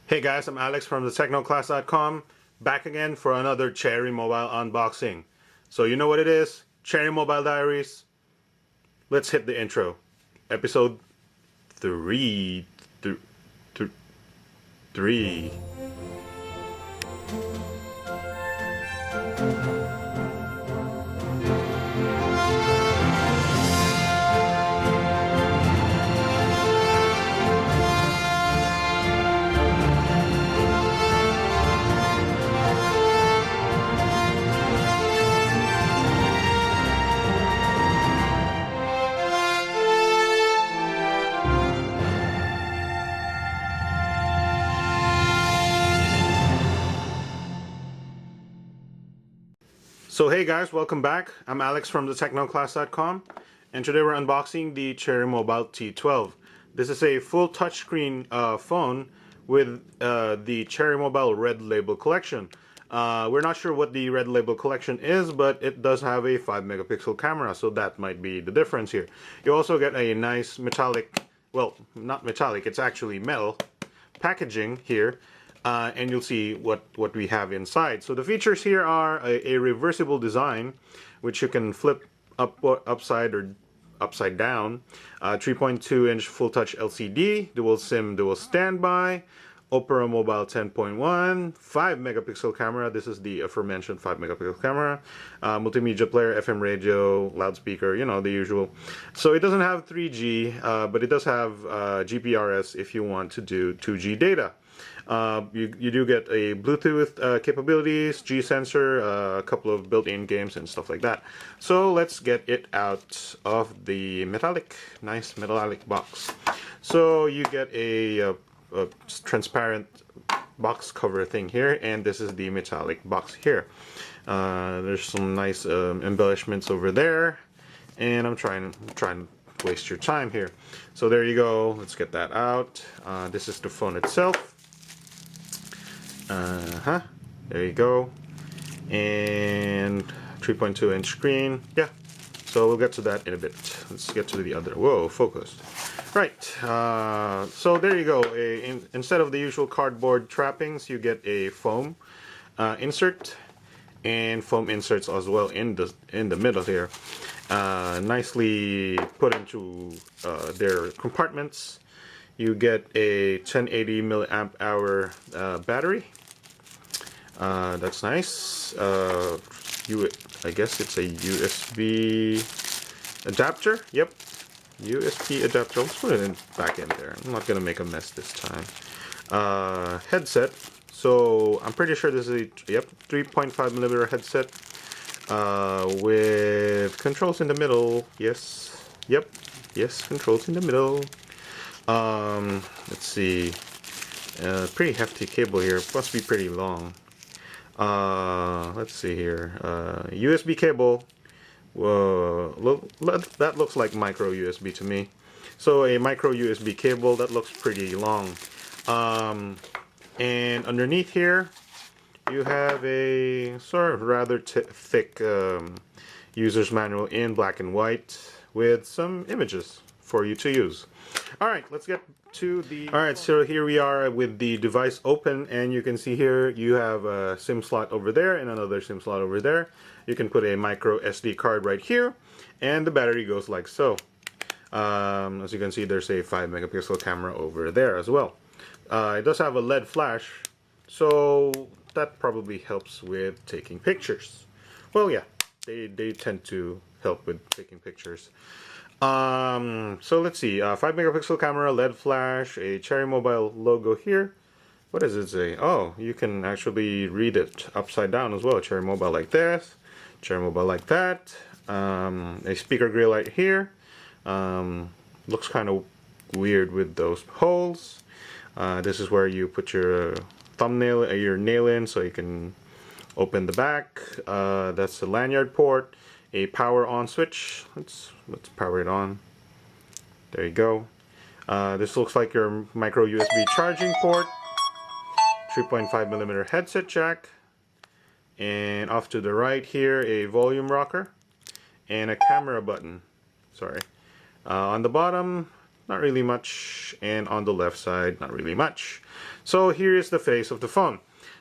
Hey guys, I'm Alex from the technoclass.com, back again for another Cherry Mobile unboxing. So you know what it is, Cherry Mobile Diaries. Let's hit the intro. Episode 3. 3. So hey guys, welcome back. I'm Alex from the technoclass.com, and today we're unboxing the Cherry Mobile T12. This is a full touchscreen phone with the Cherry Mobile Red Label collection. We're not sure what the Red Label collection is, but it does have a 5 megapixel camera, so that might be the difference here. You also get a nice metallic, well, not metallic, it's actually metal packaging here. And you'll see what we have inside. So the features here are a reversible design, which you can flip upside or upside down, 3.2-inch full-touch LCD, dual SIM, dual standby, Opera Mobile 10.1, 5 megapixel camera. This is the aforementioned 5 megapixel camera, multimedia player, FM radio, loudspeaker, you know, the usual. So it doesn't have 3G, but it does have GPRS if you want to do 2G data. You do get a Bluetooth capabilities, G sensor, a couple of built-in games and stuff like that. So let's get it out of the nice metallic box. So you get a transparent box cover thing here, and this is the metallic box here. There's some nice embellishments over there, and I'm trying to waste your time here. So there you go. Let's get that out. This is the phone itself. There you go. And 3.2-inch screen. Yeah. So we'll get to that in a bit. Let's get to the other. Whoa, focused. Right. So there you go. Instead of the usual cardboard trappings, you get a foam insert, and foam inserts as well in the middle here. Nicely put into their compartments. You get a 1080 milliamp hour battery. That's nice. I guess it's a USB adapter. Yep, USB adapter. Let's put it back in there. I'm not gonna make a mess this time. Headset. So I'm pretty sure this is a 3.5 millimeter headset with controls in the middle. Yes. Yep. Yes, controls in the middle. Let's see. Pretty hefty cable here. Must be pretty long. Let's see here. USB cable. That looks like micro USB to me. So a micro USB cable that looks pretty long. And underneath here, you have a sort of rather thick user's manual in black and white with some images for you to use. Alright, let's get to the... Alright, so here we are with the device open, and you can see here you have a SIM slot over there and another SIM slot over there. You can put a micro SD card right here, and the battery goes like so. As you can see, there's a 5 megapixel camera over there as well. It does have a LED flash, so that probably helps with taking pictures. Well, yeah, they tend to help with taking pictures. So let's see, 5 megapixel camera, LED flash, a Cherry Mobile logo here. What does it say? Oh, you can actually read it upside down as well. Cherry Mobile like this, Cherry Mobile like that. A speaker grill right here. Looks kind of weird with those holes. This is where you put your thumbnail, your nail in, so you can open the back. That's the lanyard port. A power on switch. Let's power it on. There you go. This looks like your micro USB charging port. 3.5 millimeter headset jack. And off to the right here, a volume rocker and a camera button. Sorry. On the bottom, not really much, and on the left side, not really much. So here is the face of the phone.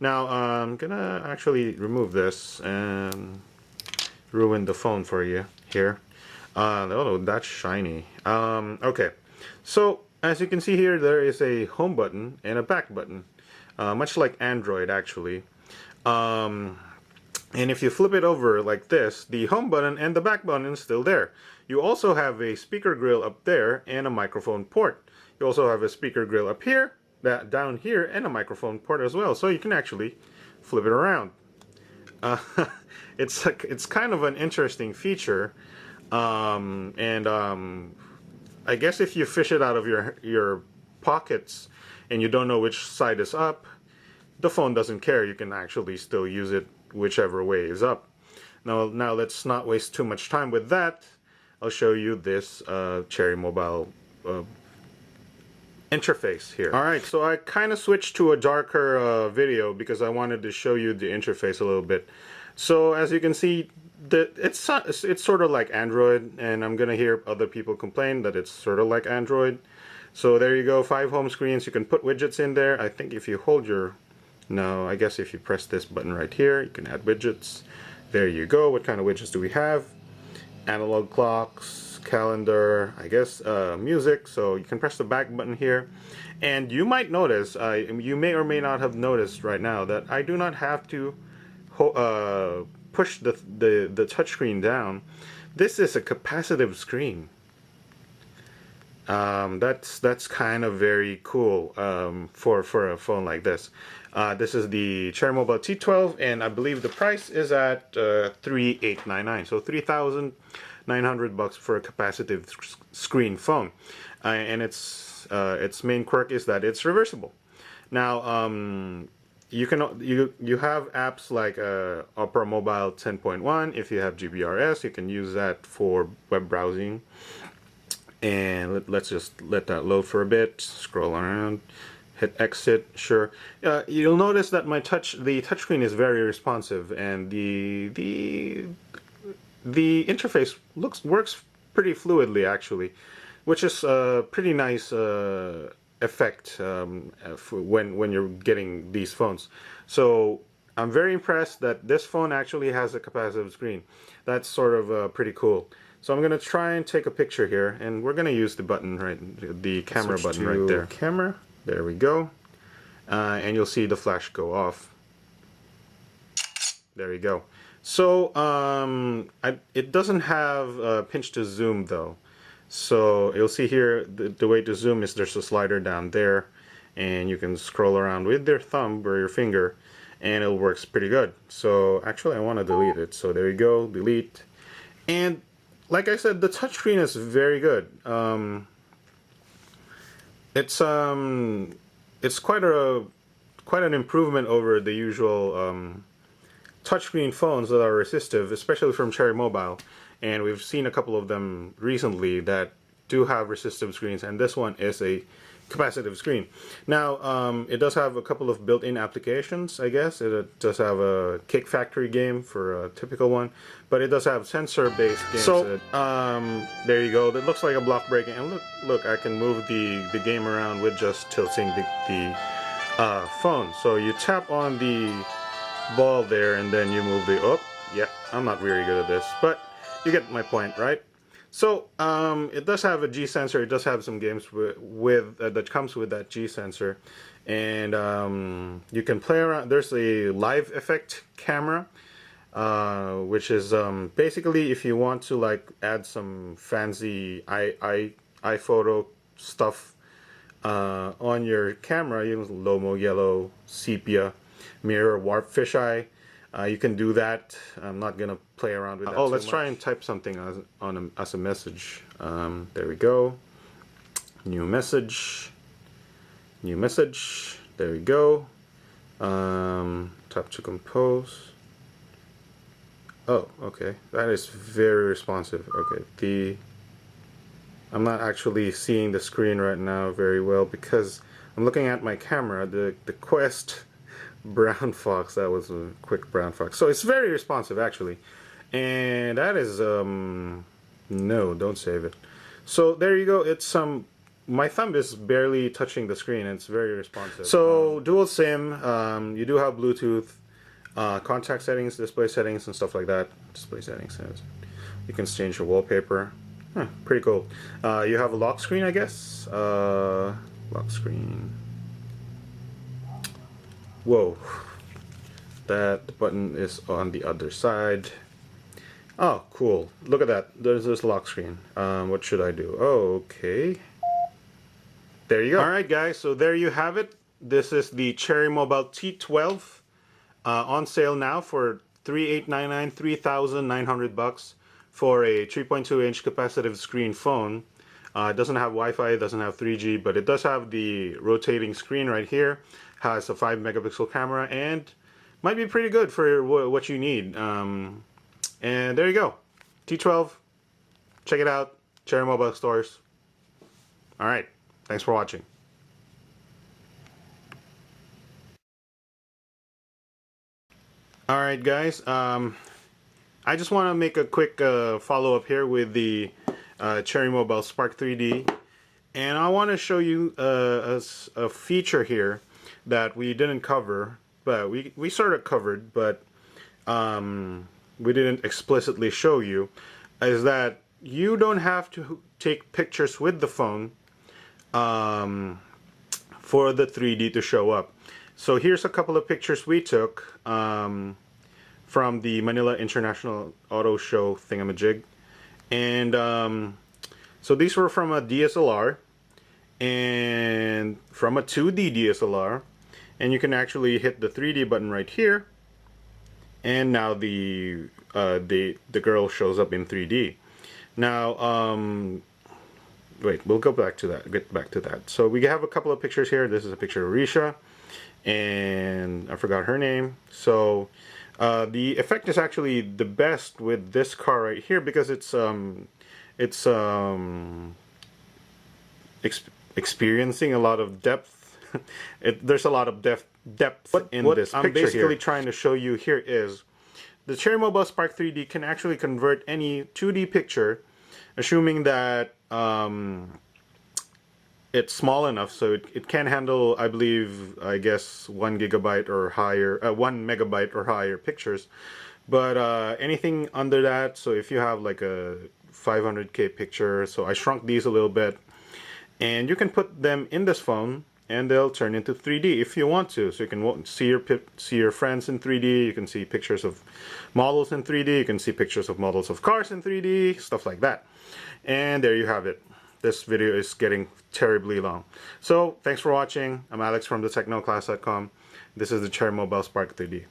Now I'm gonna actually remove this and ruin the phone for you here. Oh, that's shiny. Okay, so as you can see here, there is a home button and a back button, much like Android actually. And if you flip it over like this, the home button and the back button is still there. You also have a speaker grill up there and a microphone port. You also have a speaker grill up here, down here, and a microphone port as well. So you can actually flip it around. It's kind of an interesting feature, I guess if you fish it out of your pockets and you don't know which side is up, the phone doesn't care. You can actually still use it whichever way is up. Now let's not waste too much time with that. I'll show you this Cherry Mobile interface here. Alright, so I kind of switched to a darker video because I wanted to show you the interface a little bit. So as you can see, it's sort of like Android, and I'm gonna hear other people complain that it's sort of like Android. So there you go, 5 home screens. You can put widgets in there. I think if you hold your... No, I guess if you press this button right here, you can add widgets. There you go. What kind of widgets do we have? Analog clocks, calendar, I guess music. So you can press the back button here. And you might notice, you may or may not have noticed right now, that I do not have to push the touchscreen down. This is a capacitive screen. That's kind of very cool for a phone like this. This is the Cherry Mobile T12, and I believe the price is at $3,899, so $3,900 for a capacitive screen phone. And its main quirk is that it's reversible. Now you have apps like Opera Mobile 10.1. If you have GPRS, you can use that for web browsing. And let's just let that load for a bit. Scroll around, hit exit. Sure. You'll notice that the touchscreen is very responsive, and the interface works pretty fluidly actually, which is a pretty nice effect when you're getting these phones. So I'm very impressed that this phone actually has a capacitive screen. That's sort of pretty cool. So I'm going to try and take a picture here, and we're going to use the button, the camera button right there. Camera, there we go. And you'll see the flash go off. There you go. So it doesn't have pinch to zoom though. So you'll see here the way to zoom is there's a slider down there, and you can scroll around with your thumb or your finger, and it works pretty good. So actually I want to delete it. So there you go, delete. And like I said, the touchscreen is very good. It's quite an improvement over the usual touchscreen phones that are resistive, especially from Cherry Mobile. And we've seen a couple of them recently that do have resistive screens, and this one is a capacitive screen. Now, it does have a couple of built-in applications, I guess. It does have a Kick Factory game for a typical one, but it does have sensor-based games. So, there you go. That looks like a block breaking. And look, I can move the game around with just tilting the phone. So you tap on the ball there, and then you move the... Oh, yeah, I'm not very good at this, but you get my point, right? So it does have a G sensor. It does have some games that comes with that G sensor, and you can play around. There's a live effect camera, which is basically if you want to like add some fancy iPhoto stuff on your camera, you know, Lomo, yellow, sepia, mirror, warp, fisheye. You can do that. I'm not gonna play around with that. Oh, let's try and type something as a message. There we go. New message. New message. There we go. Tap to compose. Oh, okay. That is very responsive. Okay. I'm not actually seeing the screen right now very well because I'm looking at my camera. The Quest Brown Fox, that was a quick Brown Fox. So it's very responsive actually, and that is no, don't save it. So there you go. It's my thumb is barely touching the screen. It's very responsive. So dual SIM, you do have Bluetooth, contact settings, display settings, and stuff like that. Display settings. You can change your wallpaper. Pretty cool. You have a lock screen, I guess. Lock screen. Whoa. That button is on the other side. Oh, cool. Look at that. There's this lock screen. What should I do? Oh, okay. There you go. Alright guys, so there you have it. This is the Cherry Mobile T12 on sale now for $3,899, $3,900 for a 3.2-inch capacitive screen phone. It doesn't have Wi-Fi, it doesn't have 3G, but it does have the rotating screen right here. Has a 5-megapixel camera and might be pretty good for what you need. And there you go. T12. Check it out. Cherry Mobile stores. Alright. Thanks for watching. Alright guys. I just want to make a quick follow-up here with the Cherry Mobile Spark 3D. And I want to show you a feature here that we didn't cover. But we sort of covered, but we didn't explicitly show you, is that you don't have to take pictures with the phone for the 3D to show up. So here's a couple of pictures we took from the Manila International Auto Show thingamajig. And so these were from a DSLR and from a 2D DSLR. And you can actually hit the 3D button right here, and now the girl shows up in 3D. Now, wait, we'll go back to that. Get back to that. So we have a couple of pictures here. This is a picture of Risha, and I forgot her name. So the effect is actually the best with this car right here because it's experiencing a lot of depth. There's a lot of depth in this picture. I'm basically trying to show you here is the Cherry Mobile Spark 3D can actually convert any 2D picture, assuming that it's small enough so it can handle, I guess 1 gigabyte or higher, 1 megabyte or higher pictures. But anything under that, so if you have like a 500K picture, so I shrunk these a little bit, and you can put them in this phone and they'll turn into 3D if you want to. So you can see your friends in 3D, you can see pictures of models in 3D, you can see pictures of models of cars in 3D, stuff like that. And there you have it. This video is getting terribly long. So thanks for watching. I'm Alex from thetechnoclass.com. This is the Cherry Mobile Spark 3D.